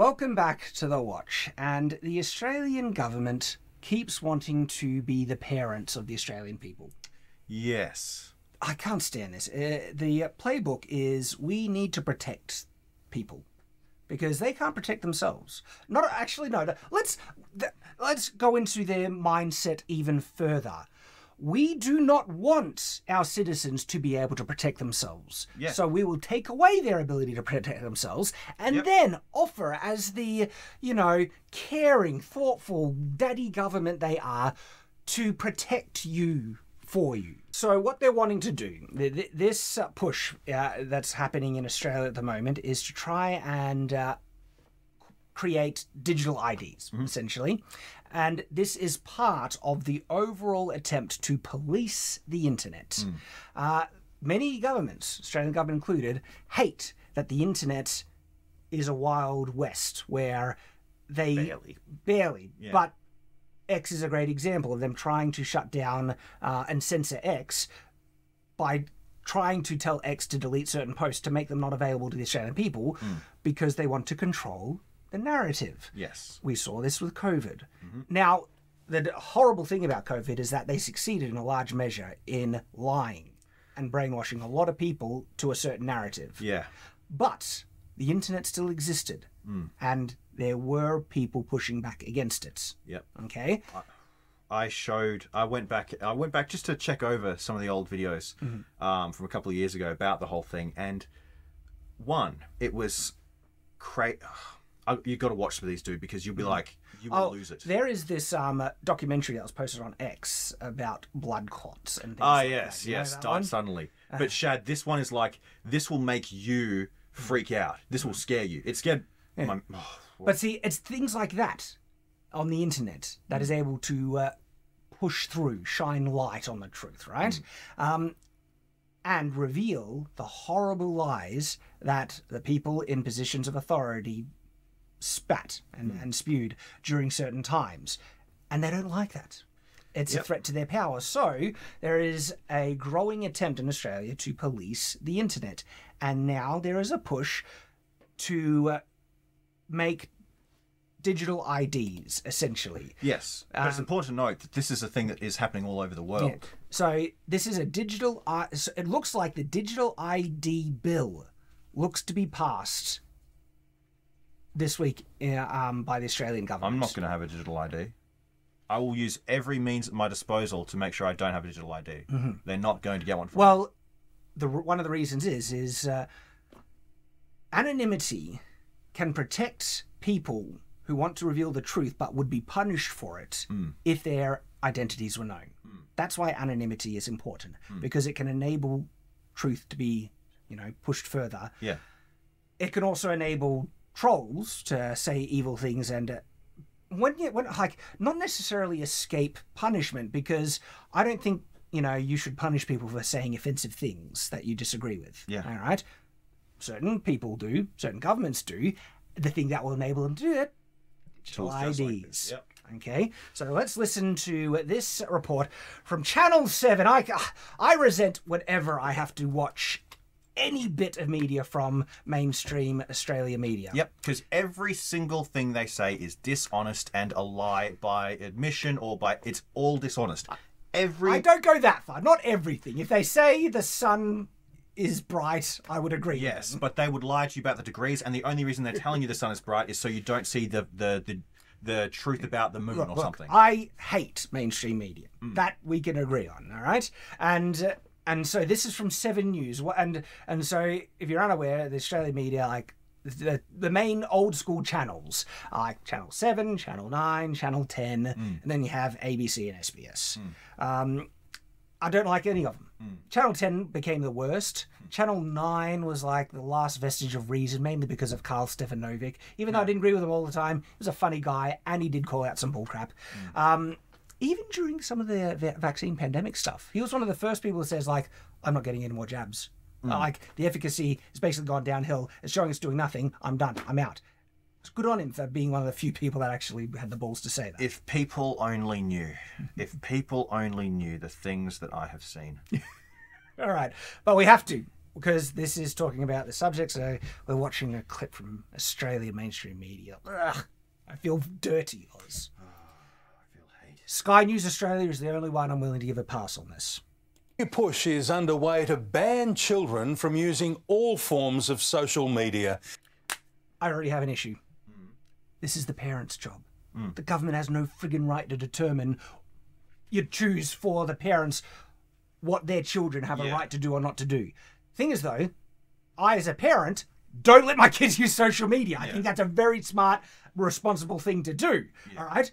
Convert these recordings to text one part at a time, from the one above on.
Welcome back to The Watch, and the Australian government keeps wanting to be the parents of the Australian people. Yes. I can't stand this. The playbook is we need to protect people because they can't protect themselves. No. Let's go into their mindset even further. We do not want our citizens to be able to protect themselves. Yeah. So we will take away their ability to protect themselves and then offer as the, caring, thoughtful, daddy government they are to protect you for you. So what they're wanting to do, this push that's happening in Australia at the moment is to try and create digital IDs, essentially. And this is part of the overall attempt to police the internet. Many governments, Australian government included, hate that the internet is a wild west where they... Barely. Yeah. But X is a great example of them trying to shut down and censor X by trying to tell X to delete certain posts to make them not available to the Australian people because they want to control the narrative. Yes. We saw this with COVID. Now, the horrible thing about COVID is that they succeeded in a large measure in lying and brainwashing a lot of people to a certain narrative. Yeah. But the internet still existed and there were people pushing back against it. Yep. Okay? I went back just to check over some of the old videos from a couple of years ago about the whole thing, and it was you've got to watch some of these, dude, because you'll be like, you will lose it. There is this documentary that was posted on X about blood clots and things yes, died suddenly. But Shad, this one is like, this will make you freak out. This will scare you. It scared But see, it's things like that on the internet that is able to push through, shine light on the truth, right? And reveal the horrible lies that the people in positions of authority spat and spewed during certain times. And they don't like that. It's a threat to their power. So there is a growing attempt in Australia to police the internet. And now there is a push to make digital IDs, essentially. Yes, but it's important to note that this is a thing that is happening all over the world. Yeah. So this is a digital... it looks like the digital ID bill looks to be passed this week by the Australian government. I'm not going to have a digital ID. I will use every means at my disposal to make sure I don't have a digital ID. They're not going to get one from me. Well, one of the reasons is anonymity can protect people who want to reveal the truth but would be punished for it if their identities were known. That's why anonymity is important, because it can enable truth to be, pushed further. Yeah. It can also enable trolls to say evil things and not necessarily escape punishment, because I don't think, you should punish people for saying offensive things that you disagree with. Yeah. All right? Certain people do, certain governments do. The thing that will enable them to do it, digital IDs. Like okay, so let's listen to this report from Channel 7. I resent whenever I have to watch any bit of media from mainstream Australia media. Yep, because every single thing they say is dishonest and a lie by admission or by... It's all dishonest. I don't go that far. Not everything. If they say the sun is bright, I would agree. Yes, but they would lie to you about the degrees, and the only reason they're telling you the sun is bright is so you don't see the truth about the moon or something. I hate mainstream media. That we can agree on, all right? And so this is from 7 News, and so if you're unaware, the Australian media, like the main old school channels, like Channel 7, Channel 9, Channel 10, and then you have ABC and SBS. I don't like any of them. Channel 10 became the worst. Channel 9 was like the last vestige of reason, mainly because of Carl Stefanovic. Even though I didn't agree with him all the time, he was a funny guy, and he did call out some bullcrap. Even during some of the vaccine pandemic stuff, he was one of the first people that says, like, I'm not getting any more jabs. Like, the efficacy has basically gone downhill. It's showing it's doing nothing. I'm done. I'm out. It's good on him for being one of the few people that actually had the balls to say that. If people only knew. If people only knew the things that I have seen. All right. But we have to. because this is talking about the subject, so we're watching a clip from Australian mainstream media. Ugh, I feel dirty, Oz. I feel hate. Sky News Australia is the only one I'm willing to give a pass on this. A push is underway to ban children from using all forms of social media. I already have an issue. This is the parents' job. The government has no friggin' right to determine, you choose for the parents what their children have a right to do or not to do. Thing is, though, I as a parent don't let my kids use social media. I think that's a very smart, responsible thing to do. All right?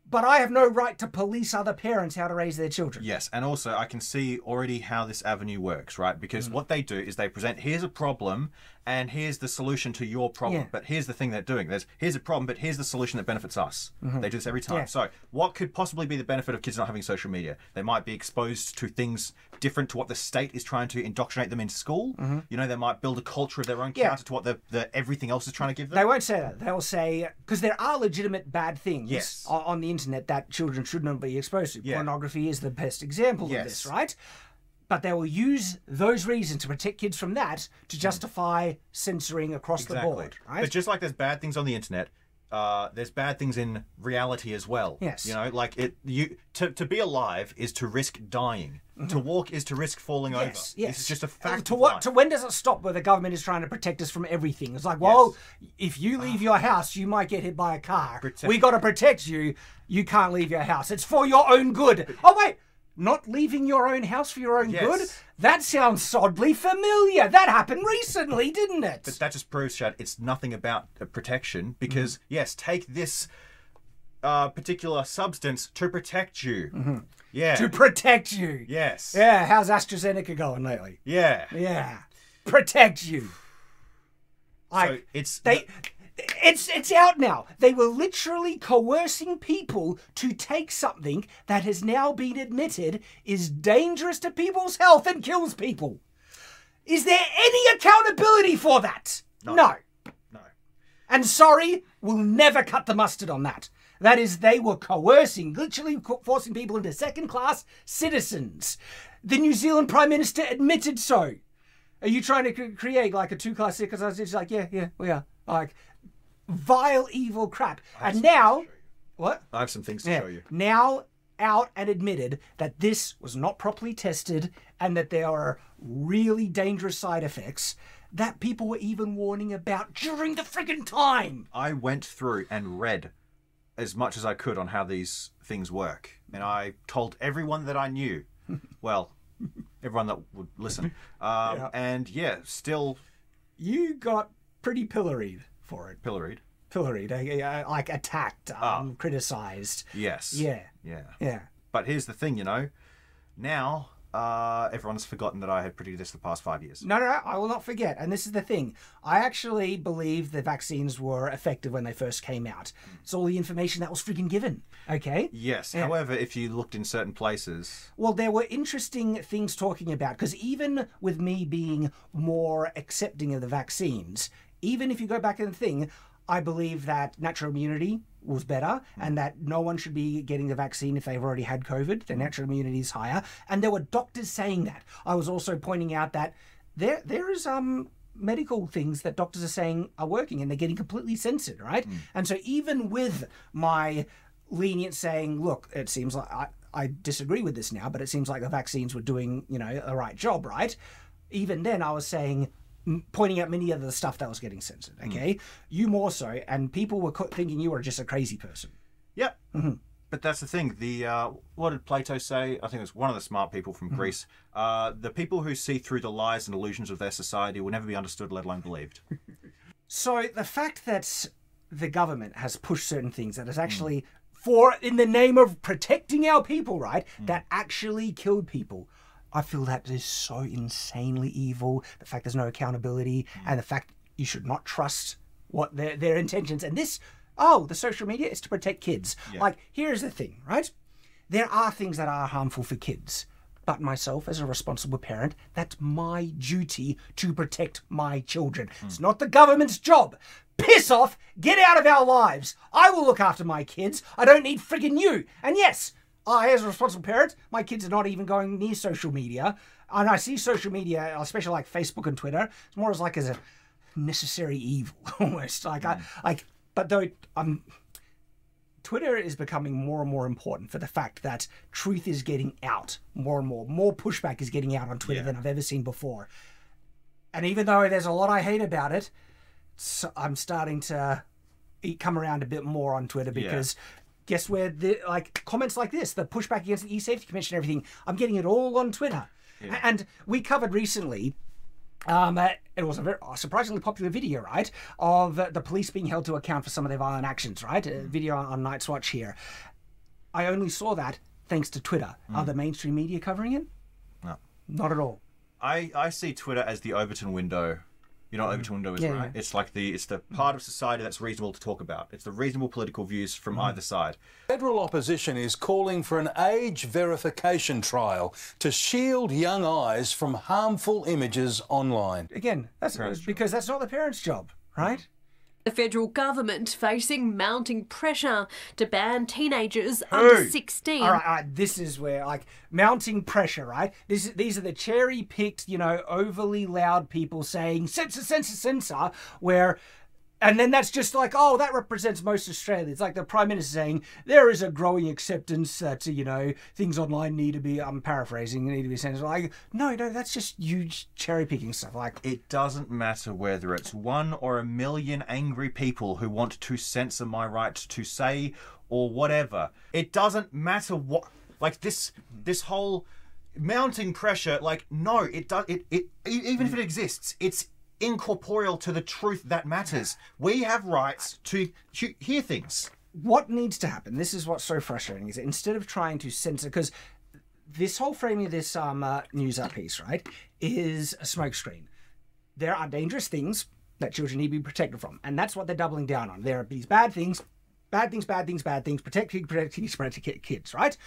But I have no right to police other parents how to raise their children. Yes, and also I can see already how this avenue works, right? Because what they do is they present, here's a problem, and here's the solution to your problem. But here's the thing they're doing. Here's a problem, but here's the solution that benefits us. They do this every time. So what could possibly be the benefit of kids not having social media? They might be exposed to things different to what the state is trying to indoctrinate them in school. You know, they might build a culture of their own counter to what the everything else is trying to give them. They won't say that. They'll say, because there are legitimate bad things on the internet that children should not be exposed to. Pornography is the best example of this, right? But they will use those reasons to protect kids from that to justify censoring across the board, right? But just like there's bad things on the internet, there's bad things in reality as well. Yes. You know, like to be alive is to risk dying. To walk is to risk falling over. This is just a fact of life. To when does it stop where the government is trying to protect us from everything? It's like, well, if you leave your house, you might get hit by a car. We got to protect you. You can't leave your house. It's for your own good. Oh, wait. Not leaving your own house for your own good? That sounds oddly familiar. That happened recently, didn't it? But that just proves, Shad, it's nothing about protection because, yes, take this particular substance to protect you. Yeah. To protect you. Yes. Yeah, how's AstraZeneca going lately? Yeah. Yeah. Protect you. So it's out now. They were literally coercing people to take something that has now been admitted is dangerous to people's health and kills people. Is there any accountability for that? No. And sorry, we'll never cut the mustard on that. That is, they were coercing, literally forcing people into second-class citizens. The New Zealand Prime Minister admitted so. Are you trying to create like a two-class citizen? It's like, yeah, we are. Like, vile, evil crap. And now, what? I have some things to show you. Now out and admitted that this was not properly tested and that there are really dangerous side effects that people were even warning about during the friggin' time. I went through and read as much as I could on how these things work. And I told everyone that I knew. Well, everyone that would listen. And still... You got pretty pilloried for it. Pilloried? Pilloried, like attacked, criticised. Yes. Yeah. But here's the thing, you know. Now... everyone's forgotten that I had predicted this the past 5 years. No, I will not forget. And this is the thing. I actually believe the vaccines were effective when they first came out. It's all the information that was freaking given. Okay? Yes. Yeah. However, if you looked in certain places... Well, there were interesting things talking about, because even with me being more accepting of the vaccines, even if you go back in the thing, I believe that natural immunity was better and that no one should be getting the vaccine if they've already had COVID. The natural immunity is higher. And there were doctors saying that. I was also pointing out that there is medical things that doctors are saying are working and they're getting completely censored, right? And so even with my lenient saying, look, it seems like I disagree with this now, but it seems like the vaccines were doing, the right job, right? Even then I was saying, pointing out many of the stuff that was getting censored, okay? You more so, and people were thinking you were just a crazy person. Yep. But that's the thing. What did Plato say? I think it was one of the smart people from Greece. The people who see through the lies and illusions of their society will never be understood, let alone believed. So the fact that the government has pushed certain things that is actually, in the name of protecting our people, right, that actually killed people, I feel that is so insanely evil. The fact there's no accountability and the fact you should not trust what their intentions. And this, the social media is to protect kids. Yeah. Like, here's the thing, right? There are things that are harmful for kids. But myself, as a responsible parent, that's my duty to protect my children. It's not the government's job. Piss off, get out of our lives. I will look after my kids. I don't need friggin' you. And yes, I, as a responsible parent, my kids are not even going near social media. And I see social media, especially like Facebook and Twitter, it's more as like as a necessary evil, almost. Twitter is becoming more and more important for the fact that truth is getting out more and more. More pushback is getting out on Twitter than I've ever seen before. And even though there's a lot I hate about it, I'm starting to come around a bit more on Twitter because guess where comments like this, the pushback against the e-safety commission and everything, I'm getting it all on Twitter. Yeah. And we covered recently, it was a surprisingly popular video, right, of the police being held to account for some of their violent actions, right? A video on Night's Watch here. I only saw that thanks to Twitter. Are the mainstream media covering it? No. Not at all. I see Twitter as the Overton window. You know what Overton window is, right? It's like it's the part of society that's reasonable to talk about. It's the reasonable political views from either side. Federal opposition is calling for an age verification trial to shield young eyes from harmful images online. Again, that's because that's not the parents' job, right? The federal government facing mounting pressure to ban teenagers under 16. All right, this is where, mounting pressure, right? These are the cherry-picked, overly loud people saying, censor, censor, censor, and then that's just like, oh, that represents most Australians. Like the Prime Minister saying, there is a growing acceptance that, things online need to be, I'm paraphrasing, need to be censored. Like, no, that's just huge cherry-picking stuff. It doesn't matter whether it's 1 or 1 million angry people who want to censor my right to say or whatever. It doesn't matter what, this whole mounting pressure, no, even if it exists, it's incorporeal to the truth that matters. We have rights to hear things. What needs to happen, this is what's so frustrating, is that instead of trying to censor, because this whole framing of this news piece, right, is a smokescreen. There are dangerous things that children need to be protected from, and that's what they're doubling down on. There are these bad things, protect kids, right?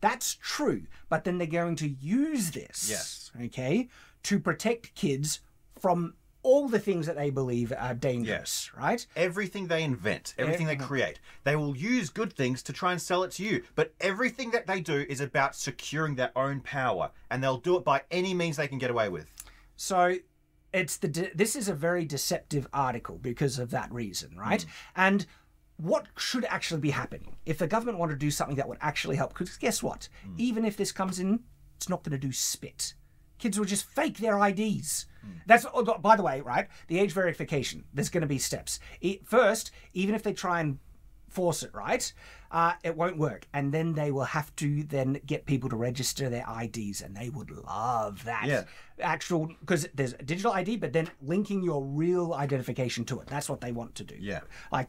That's true, but then they're going to use this, okay, to protect kids from all the things that they believe are dangerous, right? Everything they invent, everything they create, they will use good things to try and sell it to you. But everything that they do is about securing their own power, and they'll do it by any means they can get away with. So this is a very deceptive article because of that reason, right? And what should actually be happening if the government wanted to do something that would actually help? Because guess what? Even if this comes in, it's not going to do spit. Kids will just fake their IDs. That's, by the way, right, the age verification, there's going to be steps. First, even if they try and force it, right, it won't work. And then they will have to then get people to register their IDs, and they would love that. Yeah. Because there's a digital ID, but then linking your real identification to it. That's what they want to do. Yeah.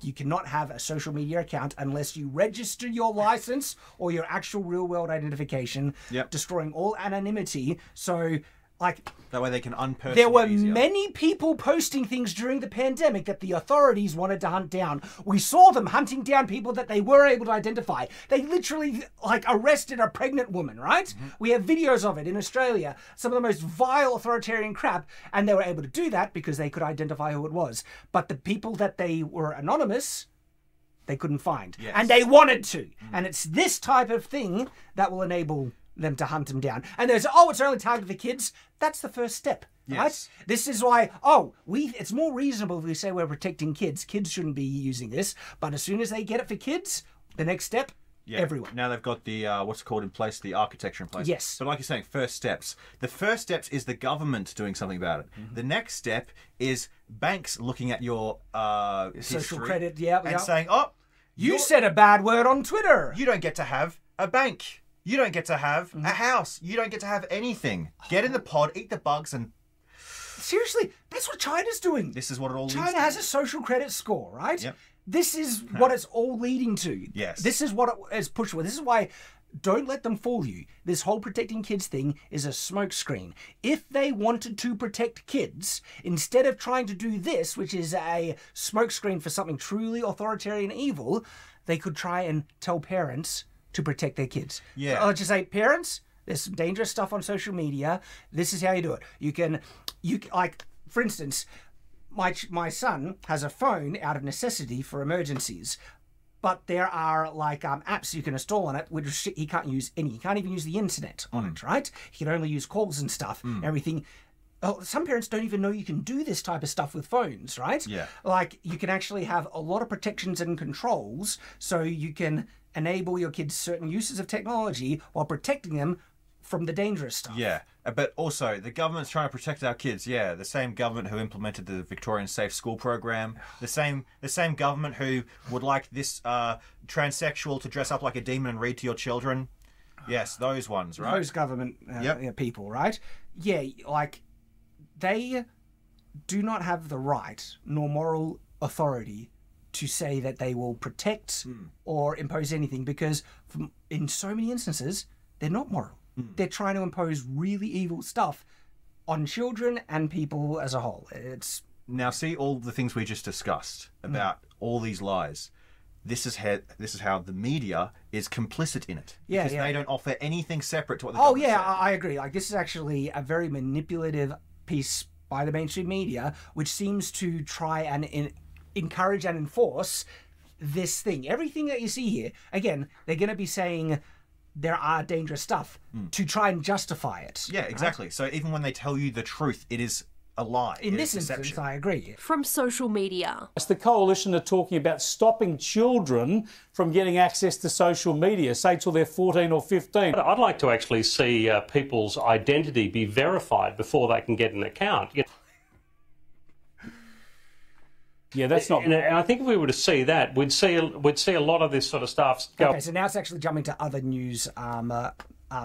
You cannot have a social media account unless you register your license or your actual real world identification, destroying all anonymity. So, that way they can unpersonalize. There were many people posting things during the pandemic that the authorities wanted to hunt down. We saw them hunting down people that they were able to identify. They literally arrested a pregnant woman, right? We have videos of it in Australia. Some of the most vile authoritarian crap, and they were able to do that because they could identify who it was. But the people that they were anonymous, they couldn't find. Yes. And they wanted to. And it's this type of thing that will enable them to hunt them down. And there's, it's only targeted for kids. That's the first step, right? This is why, it's more reasonable if we say we're protecting kids. Kids shouldn't be using this. But as soon as they get it for kids, the next step, everyone. Now they've got the, what's it called in place, the architecture in place. Yes. But like you're saying, first steps. The first steps is the government doing something about it. The next step is banks looking at your social credit, and saying, you said a bad word on Twitter. You don't get to have a bank. You don't get to have a house. You don't get to have anything. Get in the pod, eat the bugs, and... Seriously, that's what China's doing. This is what it all leads to. China has a social credit score, right? Yep. This is what it's all leading to. Yes. This is what it is pushed for. This is why... Don't let them fool you. This whole protecting kids thing is a smokescreen. If they wanted to protect kids, instead of trying to do this, which is a smokescreen for something truly authoritarian evil, they could try and tell parents to protect their kids. Yeah. So I'll just say, parents, there's some dangerous stuff on social media. This is how you do it. You can for instance, my son has a phone out of necessity for emergencies. But there are like apps you can install on it, which he can't use any. He can't even use the internet on it, right? He can only use calls and stuff, everything. Oh, some parents don't even know you can do this type of stuff with phones, right? Yeah. Like you can actually have a lot of protections and controls, so you can enable your kids certain uses of technology while protecting them from the dangerous stuff. Yeah, but also the government's trying to protect our kids. Yeah, the same government who implemented the Victorian Safe School program, the same government who would like this transsexual to dress up like a demon and read to your children. Yes, those ones, right? Those government people, right? Yeah, like they do not have the right nor moral authority to say that they will protect or impose anything, because in so many instances they're not moral. They're trying to impose really evil stuff on children and people as a whole. It's now see all the things we just discussed about all these lies. This is how the media is complicit in it. Yeah, because yeah. they don't offer anything separate to what the Oh government yeah, said. I agree. Like this is actually a very manipulative piece by the mainstream media, which seems to try and encourage and enforce this thing. Everything that you see here, again, they're going to be saying there are dangerous stuff to try and justify it. Yeah, exactly. So even when they tell you the truth, it is a lie. In It this is instance, deception. I agree. From social media. The coalition are talking about stopping children from getting access to social media, say till they're 14 or 15. I'd like to actually see people's identity be verified before they can get an account. Yeah, that's not... And I think if we were to see that, we'd see a lot of this sort of stuff go. Okay, so now it's actually jumping to other news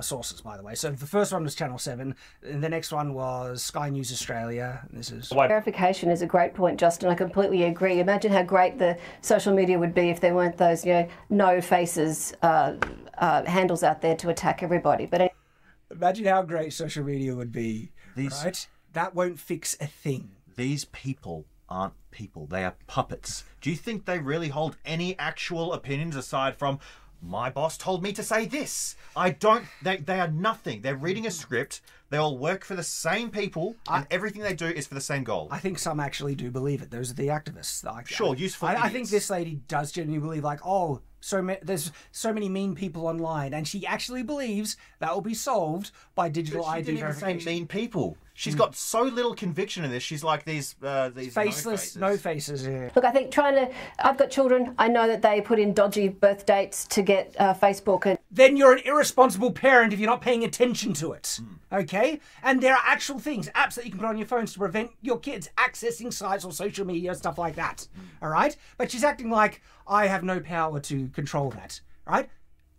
sources, by the way. So the first one was Channel 7, and the next one was Sky News Australia. This is... Verification is a great point, Justin. I completely agree. Imagine how great the social media would be if there weren't those, no faces handles out there to attack everybody. But imagine how great social media would be, right? That won't fix a thing. These people aren't people. They are puppets. Do you think they really hold any actual opinions aside from, my boss told me to say this? I don't. They are nothing. They're reading a script. They all work for the same people, and everything they do is for the same goal. I think some actually do believe it. Those are the activists. Sure, useful I think idiots. this lady does genuinely believe, like, oh, there's so many mean people online, and she actually believes that will be solved by digital But she ID didn't even verification. say mean people. She's got so little conviction in this. She's like these Faceless, no faces. Yeah. look, I think I've got children. I know that they put in dodgy birth dates to get Facebook. And Then you're an irresponsible parent if you're not paying attention to it. Okay? And there are actual things, apps that you can put on your phones to prevent your kids accessing sites or social media, stuff like that. All right? But she's acting like, I have no power to control that. Right?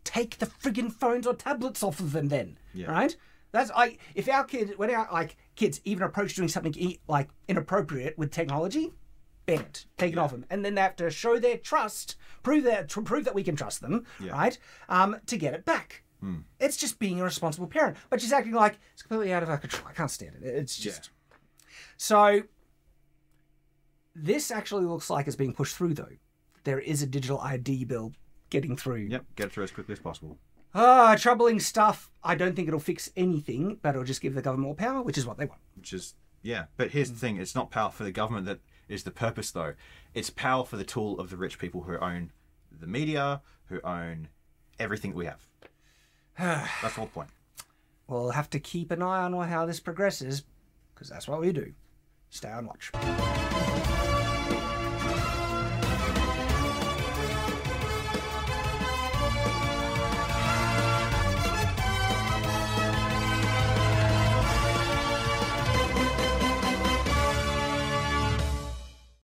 Take the friggin' phones or tablets off of them then. Yeah. Right? That's if our kids, when our kids even approach doing something inappropriate with technology, ban it, take it off them, and then they have to show their trust, prove that we can trust them, right? To get it back. It's just being a responsible parent. But she's acting like it's completely out of our control. I can't stand it. It's just so. This actually looks like it's being pushed through, though. There is a digital ID bill getting through. Yep, get it through as quickly as possible. Troubling stuff. I don't think it'll fix anything, but it'll just give the government more power, which is what they want. Which is, yeah. But here's the thing. It's not power for the government that is the purpose, though. It's power for the tool of the rich people who own the media, who own everything we have. That's the whole point. We'll have to keep an eye on how this progresses, because that's what we do. Stay on watch.